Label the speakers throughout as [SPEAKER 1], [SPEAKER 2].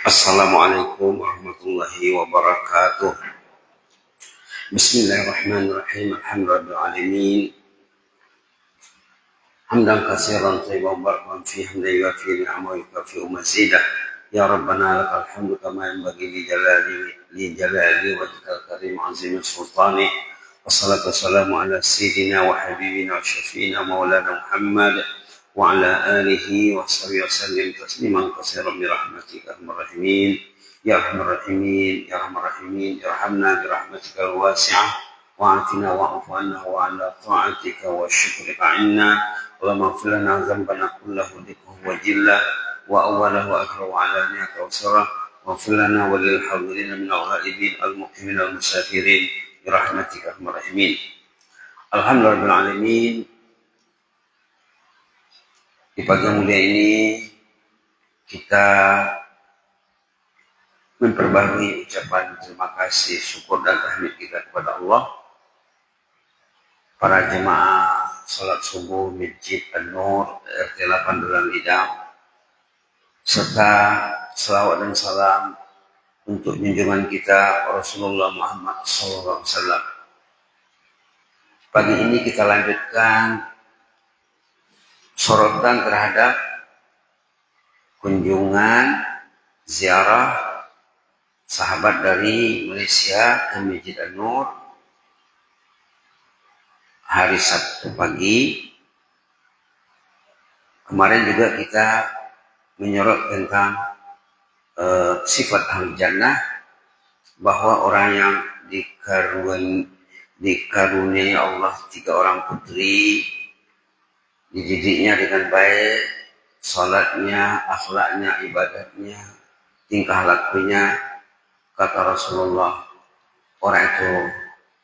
[SPEAKER 1] Assalamualaikum warahmatullahi wabarakatuh. Bismillahirrahmanirrahim. Alhamdulillahirrahmanirrahim. Hamdan katsiran thayyiban barakan fi hamdan yuwafi ni'amahu wa yukafi'u mazidah. Ya Rabbana lakal hamdu kama yanbaghi li jalali wajhikal karim azim sultani. Wassalatu wassalamu ala sayyidina wa habibina wa syafi'ina maulana Muhammad wa ala alihi wa sahbihi wasallim tasliman katsiran bi rahmatika arhamar rahimin. Ya Arhamar Rahimin, Ya Arhamar Rahimin, irhamna bi rahmatika al-wasi'ah wa'afina wa'fu 'anna wa 'ala ta'atika wa syukrika 'inna. Allahumma ighfir lana dhanbana kullahu dikkahu wa jillah wa awwalahu wa akhirahu wa 'alaniyatahu wa sirrah wa ighfir lana wa lil hadirin min al-ghaibin al-muqimin al-musafirin bi rahmatika arhamar rahimin. Alhamdulillahirabbil alamin. Di pagi yang mulia ini kita memperbarui ucapan terima kasih, syukur dan tahmid kita kepada Allah. Para jemaah salat subuh Masjid An-Nur RT 8 Duren Lidang, serta selawat dan salam untuk junjungan kita Rasulullah Muhammad SAW. Pagi ini kita lanjutkan sorotan terhadap kunjungan ziarah sahabat dari Malaysia ke Masjid An-Nur hari Sabtu pagi. Kemarin juga kita menyorot tentang sifat ahli jannah, bahwa orang yang dikaruniai Allah 3 orang putri, dididiknya dengan baik, salatnya, akhlaknya, ibadatnya, tingkah lakunya. Kata Rasulullah, orang itu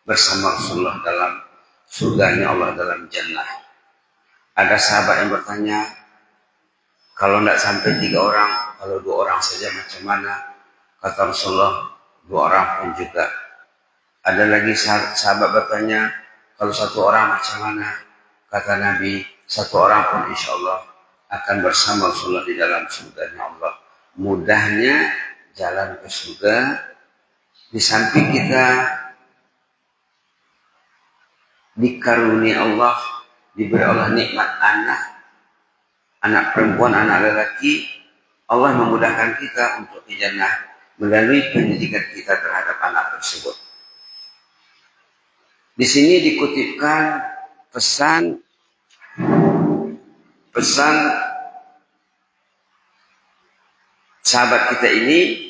[SPEAKER 1] bersama Rasulullah dalam surganya Allah, dalam jannah. Ada sahabat yang bertanya, kalau tidak sampai 3 orang, kalau 2 orang saja macam mana? Kata Rasulullah, 2 orang pun juga. Ada lagi sahabat bertanya, kalau 1 orang macam mana? Kata Nabi, 1 orang pun insya Allah akan bersama Rasulullah di dalam surganya Allah. Mudahnya jalan ke surga. Di samping kita dikaruniai Allah, diberi Allah nikmat anak perempuan, anak lelaki, Allah memudahkan kita untuk di jannah melalui pendidikan kita terhadap anak tersebut. Di sini dikutipkan pesan sahabat kita ini.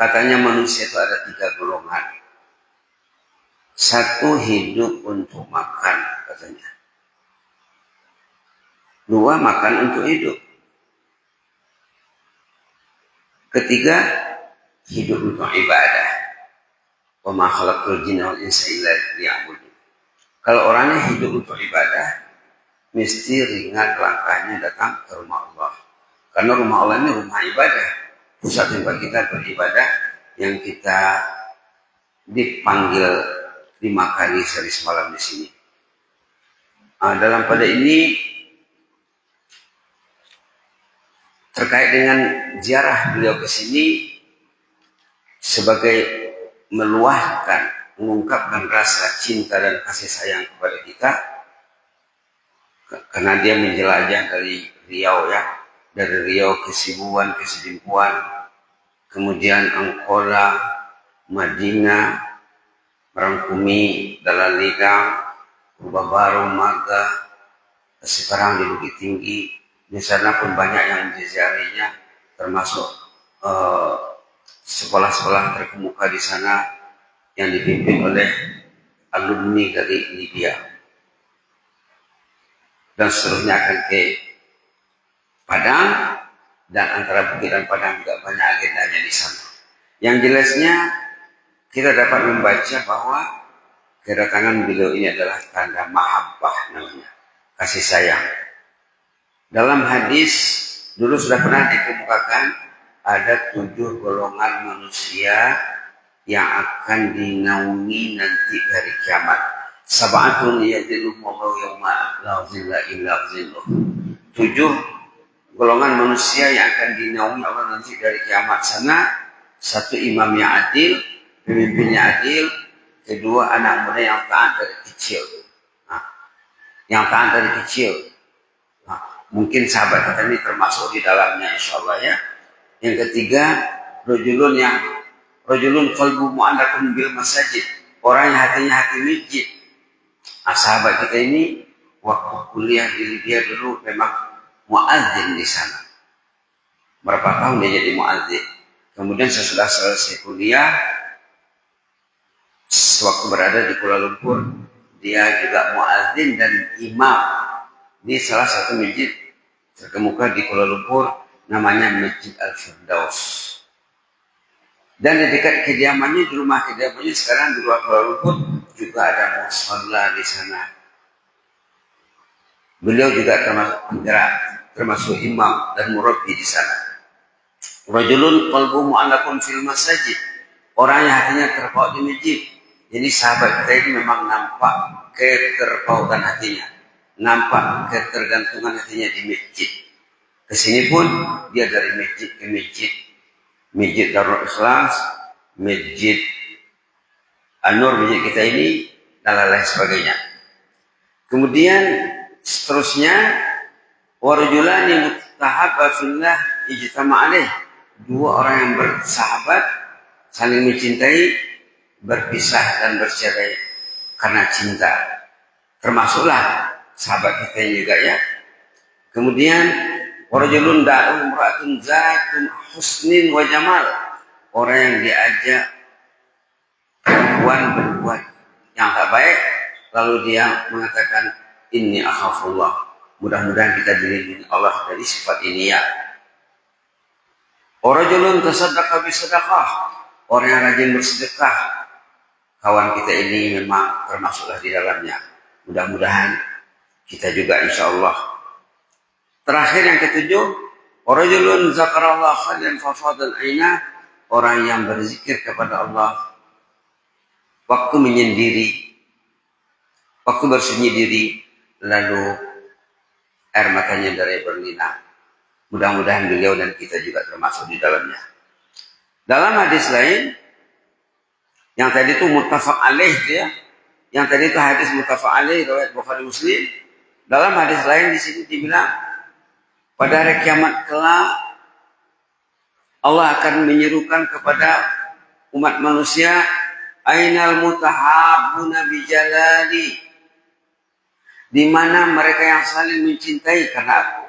[SPEAKER 1] Katanya manusia itu ada 3 golongan. 1 hidup untuk makan, katanya. 2 makan untuk hidup. Ketiga, hidup untuk ibadah. Wa ma khalaqtul jinna wal insa illa liya'budun. Kalau orangnya hidup untuk ibadah, mesti ringan langkahnya datang ke rumah Allah. Karena rumah Allah ini rumah ibadah, pusat tempat kita beribadah, yang kita dipanggil dimakani sehari semalam di sini. Dalam pada ini terkait dengan ziarah beliau ke sini sebagai meluahkan, mengungkapkan rasa cinta dan kasih sayang kepada kita, karena dia menjelajah dari Riau, dari Riau ke Sibuan, ke Sedimpuan, kemudian Angkola, Madinah, Rangkumi, Dalam Lidang, Rubah Baru, Maga, sekarang di Bukit Tinggi. Di sana pun banyak yang diziarinya, termasuk sekolah-sekolah terkemuka di sana yang dipimpin oleh alumni dari Libya. Dan seterusnya akan ke Padang, dan antara Bukit dan Padang juga banyak agendanya di sana. Yang jelasnya kita dapat membaca bahwa kedatangan beliau ini adalah tanda mahabbah, namanya kasih sayang. Dalam hadis dulu sudah pernah dikemukakan ada 7 golongan manusia yang akan dinaungi nanti dari kiamat. Sab'atun yadhilluhumullahu yawma la dhilla illa dhilluh. 7 golongan manusia yang akan dinaungi Allah nanti dari kiamat sana. Satu, imam yang adil, pemimpin yang adil. Kedua, anak muda yang taat dari kecil. Nah, yang taat dari kecil. Nah, mungkin sahabat kita ini termasuk di dalamnya, insya Allah ya. Yang ketiga, rojulun qalbu mu'allaqun bil masajid. Orang yang hatinya hati masjid. Nah, sahabat kita ini waktu kuliah di Libya dulu memang muadzin di sana. Berapa tahun dia jadi muadzin. Kemudian sesudah selesai kuliah, sewaktu berada di Kuala Lumpur, dia juga muadzin dan imam di salah satu masjid terkemuka di Kuala Lumpur, namanya Masjid Al-Firdaus. Dan di dekat kediamannya, di rumah kediamannya sekarang di luar Kuala Lumpur juga ada musholla di sana. Beliau juga termasuk penggerak, termasuk imam dan murabbi di sana. Rajulun qalbuhu mu'allaqun fil masajid. Orang yang hatinya terpaut di masjid. Jadi sahabat kita ini memang nampak keterpautan hatinya, nampak ketergantungan hatinya di masjid. Kesini pun dia dari masjid ke masjid. Masjid Darul Ikhlas, Masjid An-Nur, masjid kita ini, dan lain sebagainya. Kemudian seterusnya, warjulani mutahabba fillah ijtama alaih. Dua orang yang bersahabat, saling mencintai, berpisah dan bercerai karena cinta. Termasuklah sahabat kita juga ya. Kemudian warjulun da'u imra'atun zatun husnin wa jamal. Orang yang diajak perempuan berbuat yang tak baik, lalu dia mengatakan inni akhafullah. Mudah-mudahan kita dilindungi Allah dari sifat ini ya. Warajulun tasaddaqa bisadaqah. Orang yang rajin bersedekah. Kawan kita ini memang termasuklah di dalamnya. Mudah-mudahan kita juga insya Allah. Terakhir yang ketujuh, warajulun zakarallah khalian fafadal aina. Orang yang berzikir kepada Allah waktu menyendiri, waktu bersunyi diri, lalu air matanya dari berlinang. Mudah-mudahan beliau dan kita juga termasuk di dalamnya. Dalam hadis lain, yang tadi itu muttafaq alaih ya, yang tadi itu hadis muttafaq alaih riwayat Bukhari Muslim. Dalam hadis lain di sini dibilang pada hari kiamat kelak Allah akan menyerukan kepada umat manusia, ainal mutahabbuna bijalali, di mana mereka yang saling mencintai karena aku.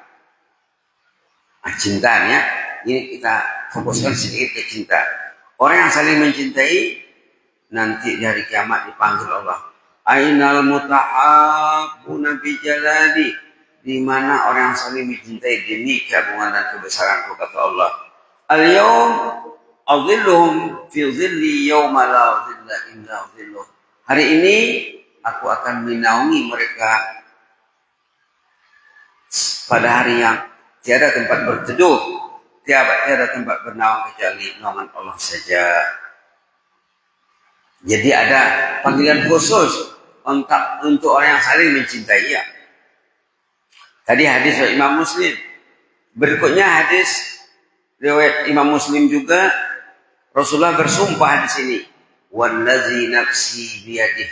[SPEAKER 1] Nah, cintanya ini kita fokuskan sedikit ke cinta. Orang yang saling mencintai nanti di hari kiamat dipanggil Allah. Ainal mutahabbuna bijalali, di mana orang yang saling mencintai demi keagungan dan kebesaranku, kata Allah. Al-yawm adhilluhum fi dhilli yawma la dhilla illa dhilluh. Hari ini aku akan menaungi mereka pada hari yang tiada tempat berteduh, tiada tempat bernaung kecuali naungan Allah saja. Jadi ada panggilan khusus untuk orang yang saling mencintai ya. Tadi hadis dari Imam Muslim. Berikutnya hadis riwayat Imam Muslim juga. Rasulullah bersumpah di sini, wallazi nafsi biyadih,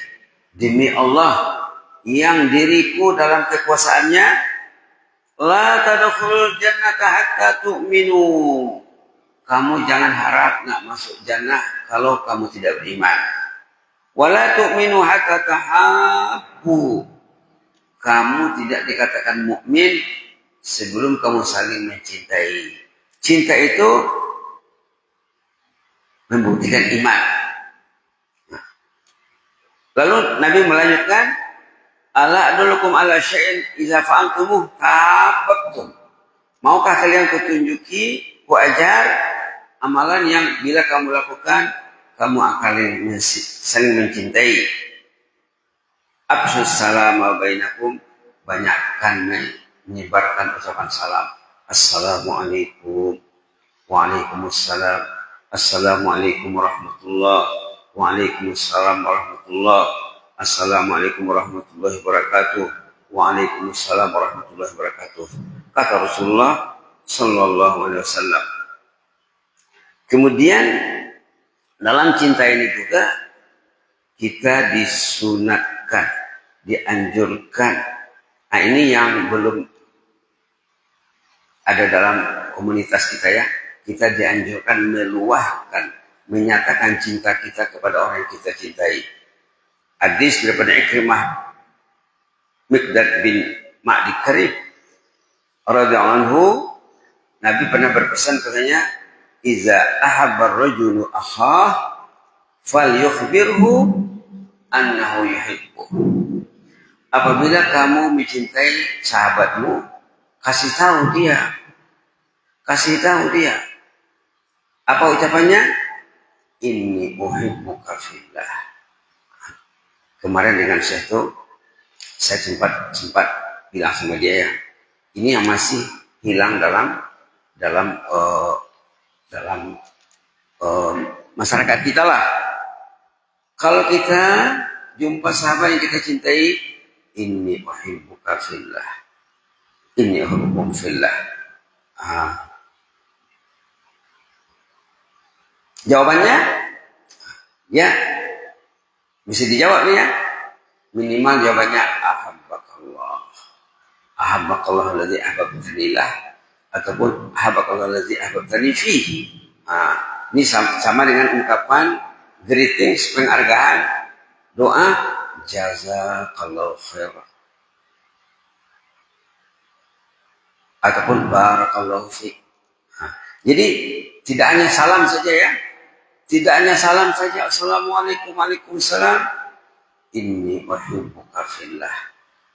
[SPEAKER 1] demi Allah yang diriku dalam kekuasaannya, la tadkhulul jannata hatta tu'minu. Kamu jangan harap nak masuk jannah kalau kamu tidak beriman. Wala tu'minu hatta tahabbu. Kamu tidak dikatakan mukmin sebelum kamu saling mencintai. Cinta itu membuktikan iman. Nah. Lalu Nabi melanjutkan, ala adullukum ala syai'in idza fa'altumuh tahabbtum. Maukah kalian kutunjuki, kuajar amalan yang bila kamu lakukan kamu akan saling mencintai. Afshus salama bainakum, banyakkan menyebarkan ucapan salam. Assalamualaikum, waalaikumsalam, assalamualaikum warahmatullah, waalaikumsalam warahmatullah, assalamualaikum warahmatullahi wabarakatuh, waalaikumsalam warahmatullahi wabarakatuh. Kata Rasulullah, sallallahu alaihi wasallam. Kemudian dalam cinta ini juga kita disunatkan, dianjurkan. Nah, ini yang belum ada dalam komunitas kita ya. Kita dianjurkan meluahkan, menyatakan cinta kita kepada orang yang kita cintai. Hadis daripada Ikrimah Miqdad bin Ma'di Karib radhiyallahu anhu, Nabi pernah berpesan katanya, "Iza ahabbar rajulu akhah falyukhbirhu annahu yuhibbuh." Apabila kamu mencintai sahabatmu, kasih tahu dia. Kasih tahu dia. Apa ucapannya? Inni uhibbuka fillah. Kemarin dengan Syekh itu saya sempat bilang sama dia ya. Ini yang masih hilang dalam masyarakat kita lah. Kalau kita jumpa sahabat yang kita cintai, inni uhibbuka fillah. Inni uhibbuka fillah. Jawabannya ya bisa dijawab nih ya. Minimal jawabannya ahabbakallah. Ahabbakallah alladzi ahbabtanillah ataupun ahabbakallah alladzi ahbabtani fihi. Ini sama dengan ungkapan greetings, penghargaan, doa jazakallahu khair ataupun barakallahu fiik. Jadi tidak hanya salam saja ya. Tidak hanya salam saja, assalamualaikum, waalaikumsalam. Inni uhibbuka fillah.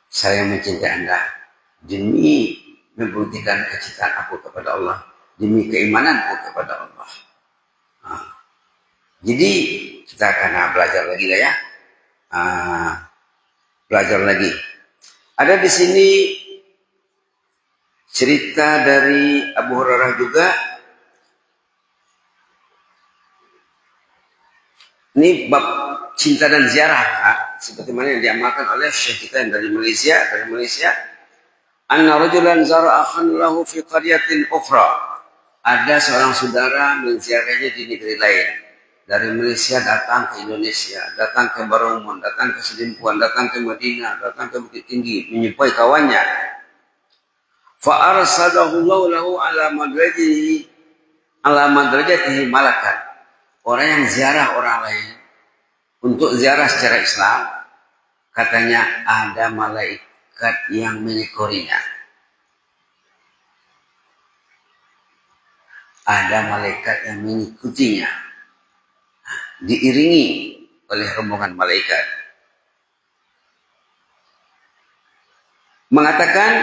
[SPEAKER 1] Saya mencintai Anda demi membuktikan kecintaan aku kepada Allah, demi keimananku kepada Allah. Jadi kita akan belajar lagi lah ya. Belajar lagi. Ada di sini cerita dari Abu Hurairah juga. Ini bab cinta dan ziarah, seperti mana yang diamalkan oleh syekh kita yang dari Malaysia. Anna rajulan zara akhan lahu fi qaryatin ukhra. Ada seorang saudara menziarahinya di negeri lain. Dari Malaysia datang ke Indonesia, datang ke Baromun, datang ke Selimpuan, datang ke Madinah, datang ke Bukit Tinggi, menyupai kawannya. Fa arsadahu lahu ala madrajatihi malakan. Orang yang ziarah orang lain untuk ziarah secara Islam, katanya ada malaikat yang mengikorinya. Ada malaikat yang mengikutinya. Diiringi oleh rombongan malaikat. Mengatakan,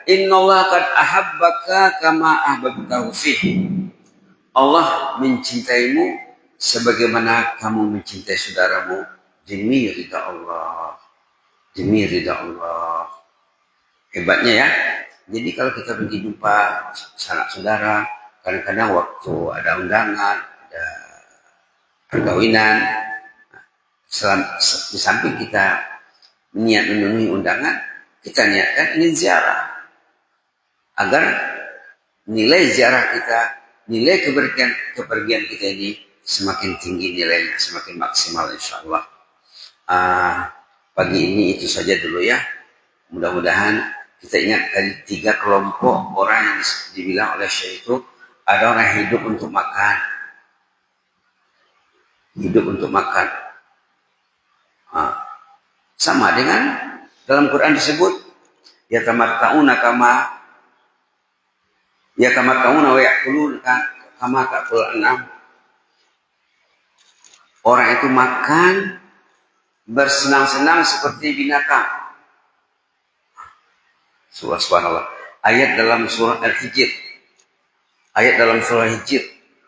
[SPEAKER 1] innallaha qad ahabbaka kama ahbabtahu fihi. Allah mencintaimu sebagaimana kamu mencintai saudaramu demi ridha Allah. Demi ridha Allah. Hebatnya ya. Jadi kalau kita pergi jumpa sanak saudara, kadang-kadang waktu ada undangan, ada perkawinan, di samping kita niat memenuhi undangan, kita niatkan ingin ziarah. Agar nilai ziarah kita, nilai kepergian kita ini semakin tinggi nilainya, semakin maksimal insyaallah. Pagi ini itu saja dulu ya. Mudah-mudahan kita ingat tadi 3 kelompok orang yang dibilang oleh Syekh itu. Ada orang hidup untuk makan. Hidup untuk makan. Sama dengan dalam Quran disebut yatamatta'una wa ya'kuluna kama ta'kul an'am. Orang itu makan bersenang-senang seperti binatang. Subhanallah. Ayat dalam surah Al-Hijr.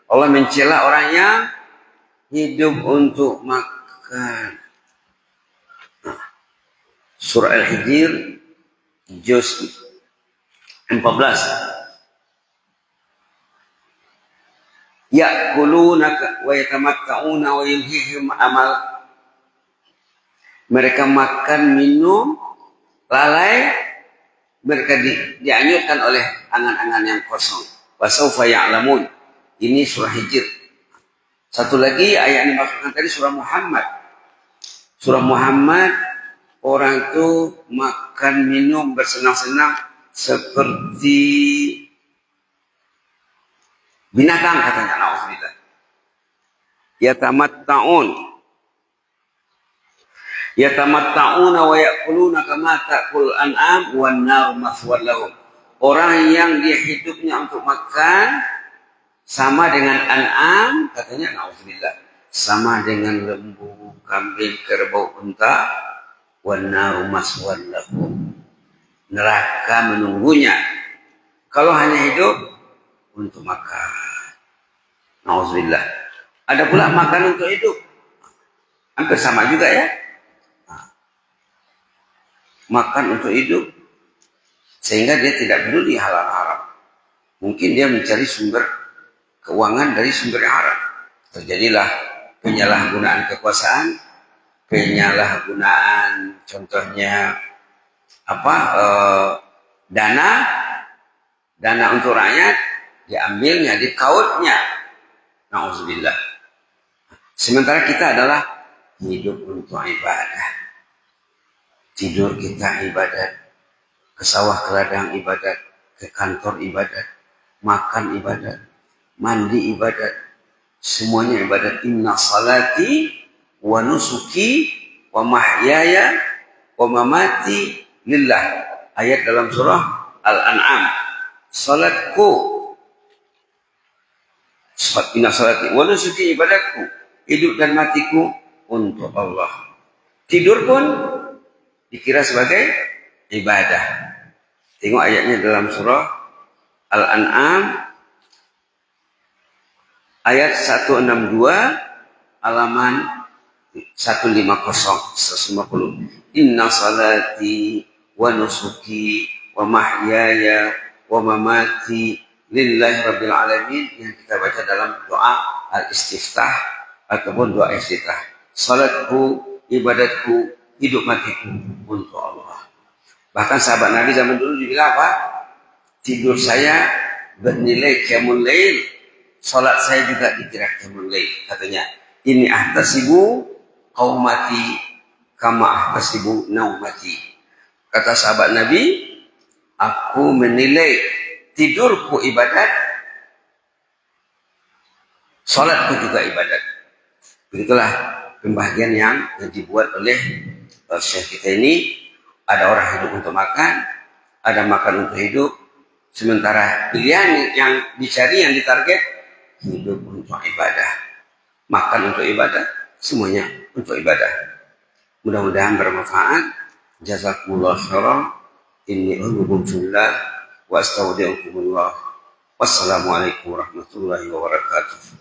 [SPEAKER 1] Allah mencela orang yang hidup untuk makan. Surah Al-Hijr juz 14. Ya'kuluna wa yatamatta'una wa yulhihim amal. Mereka makan, minum, lalai, mereka dianyutkan oleh angan-angan yang kosong. wa sawfa ya'lamun. Ini surah Hijr. Satu lagi ayat yang dimaksudkan tadi surah Muhammad. Surah Muhammad, orang itu makan minum bersenang-senang seperti binatang katanya. Nauzubillah. Yatamatta'una wa ya'kuluna kama ta'kul an'am wan nar maswal lahum. Orang yang dia hidupnya untuk makan sama dengan an'am, katanya nauzubillah, sama dengan lembu, kambing, kerbau, unta, wan nar maswal lahum. Neraka menunggunya kalau hanya hidup untuk makan. Nauzubillah. Ada pula makan untuk hidup. Hampir sama juga ya. Makan untuk hidup sehingga dia tidak peduli halal haram. Mungkin dia mencari sumber keuangan dari sumber yang haram. Terjadilah penyalahgunaan kekuasaan, penyalahgunaan contohnya dana untuk rakyat diambilnya, dikautnya. Nauzubillah. Sementara kita adalah hidup untuk ibadah. Tidur kita ibadat, ke sawah ke ladang ibadat, ke kantor ibadat, makan ibadat, mandi ibadat, semuanya ibadat. Inna salati wa nusuki wa mahyaya wa mamati lillah. Ayat dalam surah Al-An'am. Salatku, inna salati wa nusuki, ibadatku, hidup dan matiku untuk Allah. Tidur pun dikira sebagai ibadah. Tengok ayatnya dalam surah Al-An'am ayat 162 halaman 150. Inna salati wa nusuki wa mahyaya wa mamati lillahi rabbil alamin, yang kita baca dalam doa al-istiftah ataupun doa istiftah. Salatku, ibadatku, hidup matiku untuk Allah. Bahkan sahabat Nabi zaman dulu dibilang apa? Tidur saya bernilai qiyamul lail, salat saya juga dikira qiyamul lail. Katanya, ini ahtasibu qaumati kama ahtasibu naumati. Kata sahabat Nabi, aku menilai tidurku ibadat, salatku juga ibadat. Begitulah pembahagian yang dibuat oleh Syekh kita ini. Ada orang hidup untuk makan, ada makan untuk hidup. Sementara pilihan yang dicari, yang ditarget, hidup untuk ibadah, makan untuk ibadah, semuanya untuk ibadah. Mudah-mudahan bermanfaat. Jazakumullah khairan. Inni uhibbukum fillah wa astaudiukumullah. Wassalamualaikum warahmatullahi wabarakatuh.